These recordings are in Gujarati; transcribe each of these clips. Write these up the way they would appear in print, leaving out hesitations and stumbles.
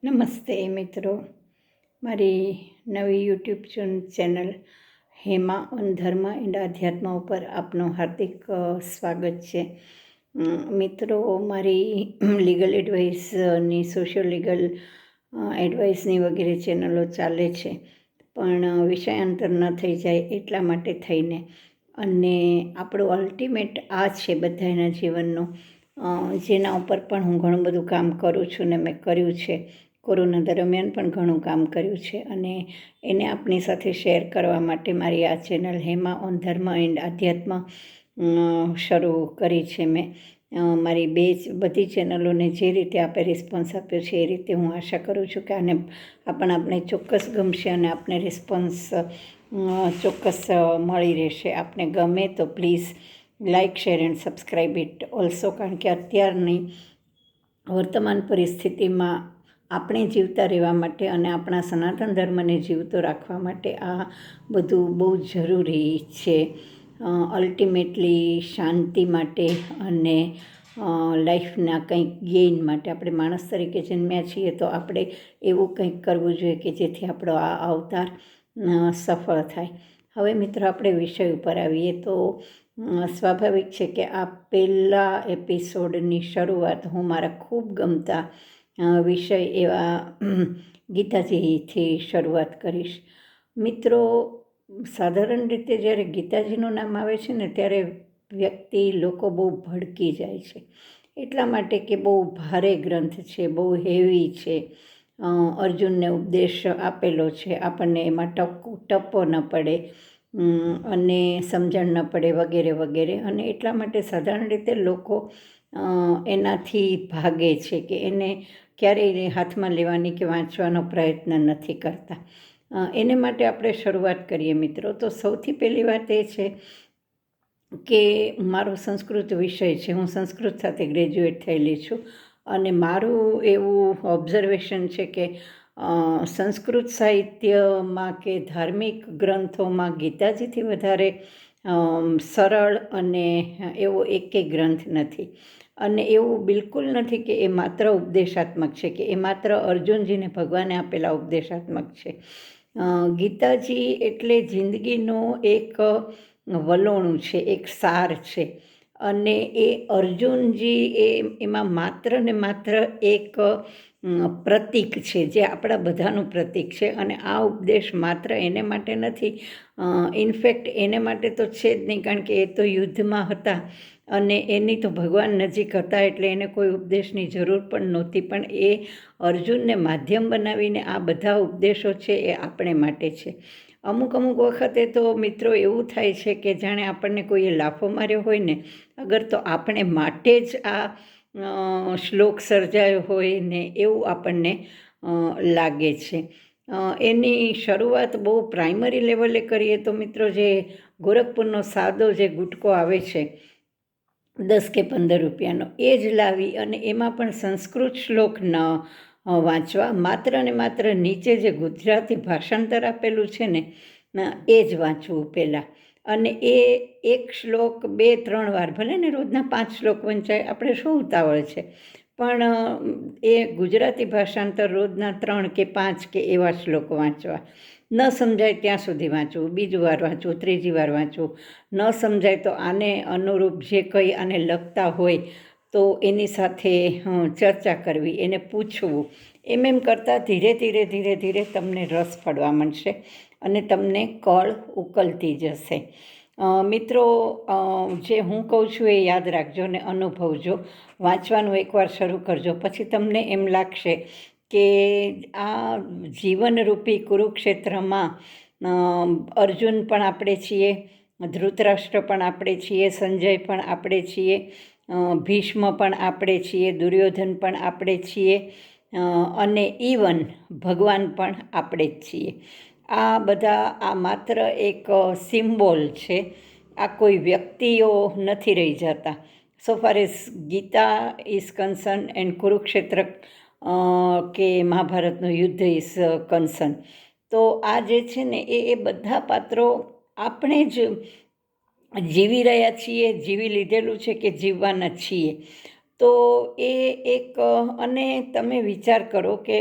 નમસ્તે મિત્રો, મારી નવી યુટ્યુબ ચેનલ હેમા ઓન ધર્મ એન્ડ આધ્યાત્મ ઉપર આપનું હાર્દિક સ્વાગત છે. મિત્રો, મારી લીગલ એડવાઇસની સોશિયલ લીગલ એડવાઇસની વગેરે ચેનલો ચાલે છે, પણ વિષયાંતર ન થઈ જાય એટલા માટે થઈને અને આપણું અલ્ટિમેટ આ છે બધાના જીવનનું, જેના ઉપર પણ હું ઘણું બધું કામ કરું છું ને મેં કર્યું છે. કોરોના દરમિયાન પણ ઘણું કામ કર્યું છે અને એને આપની સાથે શેર કરવા માટે મારી આ ચેનલ હેમા ઓન ધર્મ એન્ડ આધ્યાત્મ શરૂ કરી છે મેં. મારી બધી ચેનલોને જે રીતે આપે રિસ્પોન્સ આપ્યો છે એ રીતે હું આશા કરું છું કે આપણે ચોક્કસ ગમશે અને આપને રિસ્પોન્સ ચોક્કસ મળી રહેશે. આપને ગમે તો please like, share and subscribe it also, કારણ કે અત્યારની વર્તમાન પરિસ્થિતિમાં આપણે જીવતા રહેવા માટે અને આપણા સનાતન ધર્મને જીવતો રાખવા માટે આ બધું બહુ જરૂરી છે. અલ્ટિમેટલી શાંતિ માટે અને લાઈફના કંઈક ગેઇન માટે આપણે માણસ તરીકે જન્મ્યા છીએ તો આપણે એવું કંઈક કરવું જોઈએ કે જેથી આપણો આ અવતાર સફળ થાય. હવે મિત્રો, આપણે વિષય ઉપર આવીએ તો સ્વાભાવિક છે કે આ પહેલા એપિસોડની શરૂઆત હું મારા ખૂબ ગમતા વિષય એવા ગીતાજીથી શરૂઆત કરીશ. મિત્રો, સાધારણ રીતે જ્યારે ગીતાજીનું નામ આવે છે ને ત્યારે લોકો બહુ ભડકી જાય છે, એટલા માટે કે બહુ ભારે ગ્રંથ છે, બહુ હેવી છે. અર્જુનને ઉપદેશ આપેલો છે, આપણને એમાં ટપ્પો ન પડે અને સમજણ ન પડે વગેરે વગેરે, અને એટલા માટે સાધારણ રીતે લોકો એનાથી ભાગે છે કે એને ક્યારેય હાથમાં લેવાની કે વાંચવાનો પ્રયત્ન નથી કરતા. એને માટે આપણે શરૂઆત કરીએ મિત્રો. તો સૌથી પહેલી વાત એ છે કે મારો સંસ્કૃત વિષય છે, હું સંસ્કૃત સાથે ગ્રેજ્યુએટ થયેલી છું અને મારું એવું ઓબ્ઝર્વેશન છે કે સંસ્કૃત સાહિત્યમાં કે ધાર્મિક ગ્રંથોમાં ગીતાજીથી વધારે સરળ અને એવો એકેય ગ્રંથ નથી. અને એવું બિલકુલ નથી કે એ માત્ર ઉપદેશાત્મક છે, કે એ માત્ર અર્જુનજીને ભગવાને આપેલા ઉપદેશાત્મક છે. ગીતાજી એટલે જિંદગીનો એક વલોણું છે, એક સાર છે, અને એ અર્જુનજી એમાં માત્ર ને માત્ર એક પ્રતીક છે, જે આપણા બધાનું પ્રતીક છે. અને આ ઉપદેશ માત્ર એને માટે નથી, ઇનફેક્ટ એને માટે તો છે જ નહીં, કારણ કે એ તો યુદ્ધમાં હતા અને એની તો ભગવાન નજીક હતા, એટલે એને કોઈ ઉપદેશની જરૂર પણ નહોતી. પણ એ અર્જુનને માધ્યમ બનાવીને આ બધા ઉપદેશો છે એ આપણે માટે છે. અમુક વખતે તો મિત્રો એવું થાય છે કે જાણે આપણને કોઈએ લાફો માર્યો હોય ને અગર, તો આપણે માટે જ આ શ્લોક સર્જાયો હોય ને એવું આપણને લાગે છે. એની શરૂઆત બહુ પ્રાઇમરી લેવલે કરીએ તો મિત્રો, જે ગોરખપુરનો સાદો જે ગુટકો આવે છે 10 કે 15 રૂપિયાનો, એ જ લાવી અને એમાં પણ સંસ્કૃત શ્લોક ન વાંચવા, માત્ર ને માત્ર નીચે જે ગુજરાતી ભાષાંતર આપેલું છે ને એ જ વાંચવું પહેલાં. અને એ એક શ્લોક 2-3 વાર, ભલે ને રોજના 5 શ્લોક વંચાય, આપણે શું ઉતાવળ છે, પણ એ ગુજરાતી ભાષાંતર રોજના 3 કે 5 કે એવા શ્લોક વાંચવા. ન સમજાય ત્યાં સુધી વાંચવું, બીજી વાર વાંચવું, ત્રીજી વાર વાંચવું. ન સમજાય તો આને અનુરૂપ જે કંઈ આને લગતા હોય તો એની સાથે ચર્ચા કરવી, એને પૂછવું. એમ કરતાં ધીરે ધીરે તમને રસ પડવા માંડશે અને તમને કળ ઉકલતી જશે. મિત્રો, જે હું કહું છું એ યાદ રાખજો ને અનુભવજો. વાંચવાનું એકવાર શરૂ કરજો, પછી તમને એમ લાગશે કે આ જીવનરૂપી કુરુક્ષેત્રમાં અર્જુન પણ આપણે છીએ, ધૃતરાષ્ટ્ર પણ આપણે છીએ, સંજય પણ આપણે છીએ, ભીષ્મ પણ આપણે છીએ, દુર્યોધન પણ આપણે છીએ, અને ઇવન ભગવાન પણ આપણે જ છીએ. આ બધા આ માત્ર એક સિમ્બોલ છે, આ કોઈ વ્યક્તિઓ નથી રહી જતા. So far as Gita is concern and Kurukshetra કે મહાભારતનું યુદ્ધ ઇઝ કન્સર્ન, તો આ જે છે ને એ બધા પાત્રો આપણે જ જીવી રહ્યા છીએ, જીવી લીધેલું છે કે જીવવાના છીએ. તો એ એક અને તમે વિચાર કરો કે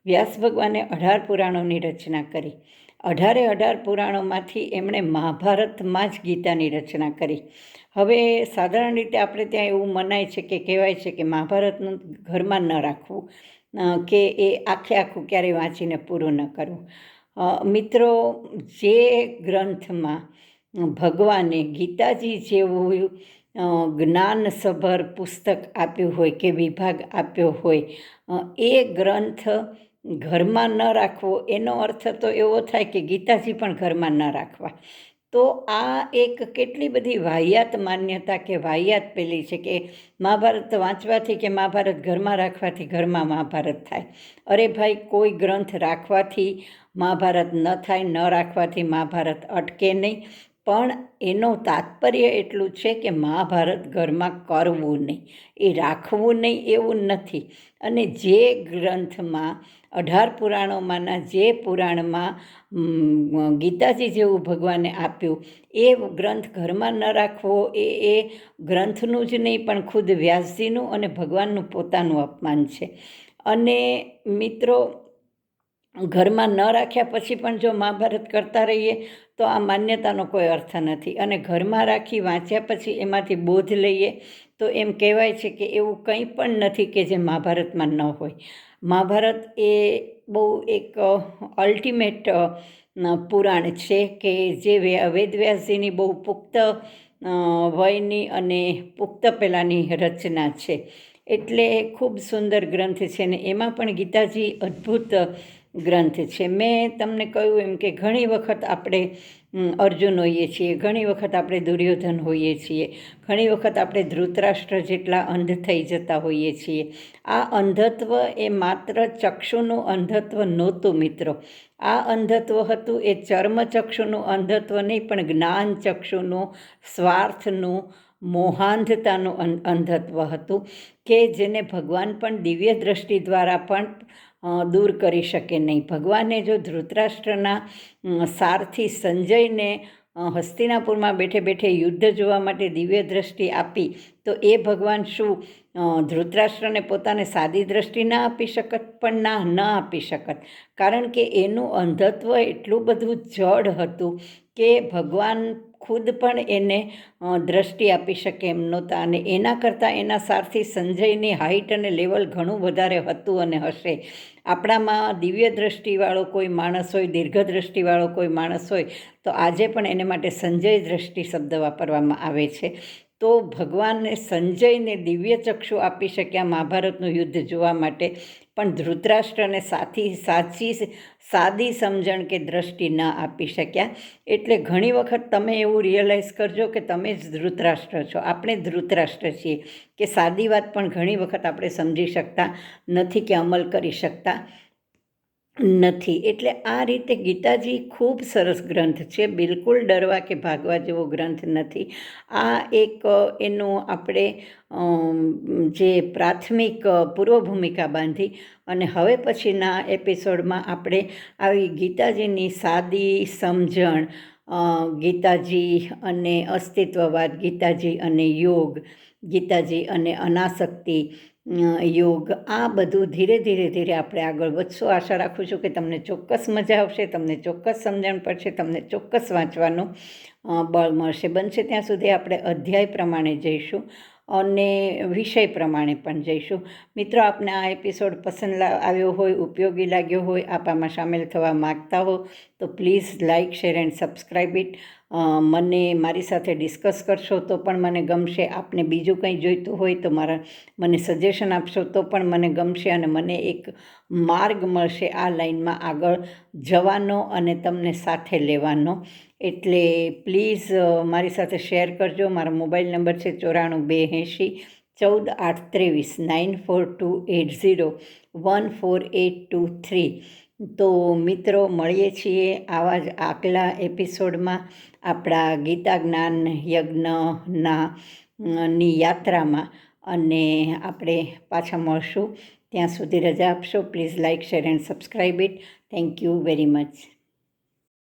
વ્યાસ ભગવાને 18 પુરાણોની રચના કરી. 18 પુરાણોમાંથી એમણે મહાભારતમાં જ ગીતાની રચના કરી. હવે સાધારણ રીતે આપણે ત્યાં એવું મનાય છે કે કહેવાય છે કે મહાભારતનું ઘરમાં ન રાખવું, કે એ આખું ક્યારેય વાંચીને પૂરું ન કરવું. મિત્રો, જે ગ્રંથમાં ભગવાને ગીતાજી જેવું જ્ઞાનસભર પુસ્તક આપ્યું હોય કે વિભાગ આપ્યો હોય, એ ગ્રંથ ઘરમાં ન રાખવો એનો અર્થ તો એવો થાય કે ગીતાજી પણ ઘરમાં ન રાખવા. તો આ એક કેટલી બધી વાહિયાત માન્યતા કે વાહિયાત પેલી છે કે મહાભારત વાંચવાથી કે મહાભારત ઘરમાં રાખવાથી ઘરમાં મહાભારત થાય. અરે ભાઈ, કોઈ ગ્રંથ રાખવાથી મહાભારત ન થાય, ન રાખવાથી મહાભારત અટકે નહીં. પણ એનો તાત્પર્ય એટલું છે કે મહાભારત ઘરમાં કરવું નહીં, એ રાખવું નહીં એવું નથી. અને જે ગ્રંથમાં 18 પુરાણોમાંના જે પુરાણમાં ગીતાજી જેવું ભગવાને આપ્યું, એ ગ્રંથ ઘરમાં ન રાખવો એ ગ્રંથનું જ નહીં પણ ખુદ વ્યાસજીનું અને ભગવાનનું પોતાનું અપમાન છે. અને મિત્રો, ઘરમાં ન રાખ્યા પછી પણ જો મહાભારત કરતા રહીએ તો આ માન્યતાનો કોઈ અર્થ નથી. અને ઘરમાં રાખી વાંચ્યા પછી એમાંથી બોધ લઈએ તો એમ કહેવાય છે કે એવું કંઈ પણ નથી કે જે મહાભારતમાં ન હોય. મહાભારત એ બહુ એક અલ્ટિમેટ પુરાણ છે કે જે વેદવ્યાસજીની બહુ પુખ્ત વયની અને પુખ્ત પહેલાંની રચના છે. એટલે ખૂબ સુંદર ગ્રંથ છે ને એમાં પણ ગીતાજી અદ્ભુત ગ્રંથ છે. મેં તમને કહ્યું એમ કે ઘણી વખત આપણે અર્જુન હોઈએ છીએ, ઘણી વખત આપણે દુર્યોધન હોઈએ છીએ, ઘણી વખત આપણે ધૃતરાષ્ટ્ર જેટલા અંધ થઈ જતા હોઈએ છીએ. આ અંધત્વ એ માત્ર ચક્ષુનું અંધત્વ નહોતું મિત્રો. આ અંધત્વ હતું એ ચર્મચક્ષુનું અંધત્વ નહીં, પણ જ્ઞાન ચક્ષુનું, સ્વાર્થનું, મોહાંધતાનું અંધત્વ હતું કે જેને ભગવાન પણ દિવ્ય દ્રષ્ટિ દ્વારા પણ દૂર કરી શકે નહીં. ભગવાને જો ધૃતરાષ્ટ્રના સારથી સંજયને હસ્તિનાપુરમાં બેઠે બેઠે યુદ્ધ જોવા માટે દિવ્ય દ્રષ્ટિ આપી, તો એ ભગવાન શું ધૃતરાષ્ટ્રને પોતાને સાદી દ્રષ્ટિ ના આપી શકત? પણ ન આપી શકત. કારણ કે એનું અંધત્વ એટલું બધું જડ હતું કે ભગવાન ખુદ પણ એને દ્રષ્ટિ આપી શકે એમ નહોતા. અને એના કરતાં એના સારથી સંજયની હાઇટ અને લેવલ ઘણું વધારે હતું અને હશે. આપણામાં દિવ્ય દ્રષ્ટિવાળો કોઈ માણસ હોય, દીર્ઘ દ્રષ્ટિવાળો કોઈ માણસ હોય તો આજે પણ એને માટે સંજય દ્રષ્ટિ શબ્દ વાપરવામાં આવે છે. તો ભગવાનને સંજયને દિવ્ય ચક્ષુ આપી શક્યા મહાભારતનું યુદ્ધ જોવા માટે, પણ ધૃતરાષ્ટ્રને સાદી સમજણ કે દ્રષ્ટિ ન આપી શક્યા. એટલે ઘણી વખત તમે એવું રિયલાઇઝ કરજો કે તમે જ ધૃતરાષ્ટ્ર છો, આપણે ધૃતરાષ્ટ્ર છીએ, કે સાદી વાત પણ ઘણી વખત આપણે સમજી શકતા નથી કે અમલ કરી શકતા નથી. એટલે આ રીતે ગીતાજી ખૂબ સરસ ગ્રંથ છે, બિલકુલ ડરવા કે ભાગવા જેવો ગ્રંથ નથી. આ એક એનું આપણે જે પ્રાથમિક પૂર્વ ભૂમિકા બાંધી અને હવે પછીના એપિસોડમાં આપણે આવી ગીતાજીની સાદી સમજણ, ગીતાજી અને અસ્તિત્વવાદ, ગીતાજી અને યોગ, ગીતાજી અને અનાસક્તિ યોગ, આ બધું ધીરે ધીરે આપણે આગળ વધશું. આશા રાખું છું કે તમને ચોક્કસ મજા આવશે, તમને ચોક્કસ સમજણ પડશે, તમને ચોક્કસ વાંચવાનું બળ મળશે. બનશે ત્યાં સુધી આપણે અધ્યાય પ્રમાણે જઈશું અને વિષય પ્રમાણે પણ જઈશું. મિત્રો, આપને આ એપિસોડ પસંદ આવ્યો હોય, ઉપયોગી લાગ્યો હોય, આપ આમાં સામેલ થવા માગતા હો તો please like, share and subscribe it. મને મારી સાથે ડિસ્કસ કરશો તો પણ મને ગમશે. આપને બીજું કંઈ જોઈતું હોય તો મને સજેશન આપશો તો પણ મને ગમશે અને મને એક માર્ગ મળશે આ લાઈનમાં આગળ જવાનો અને તમને સાથે લેવાનો. એટલે પ્લીઝ મારી સાથે શેર કરજો. મારો મોબાઈલ નંબર છે 9428094280148223. તો મિત્રો, મળીએ છીએ આવા જ આગલા એપિસોડમાં આપણા ગીતા જ્ઞાન યજ્ઞની યાત્રામાં, અને આપણે પાછા મળશું. ત્યાં સુધી રજા આપશો. Please like, share and subscribe it. Thank you very much.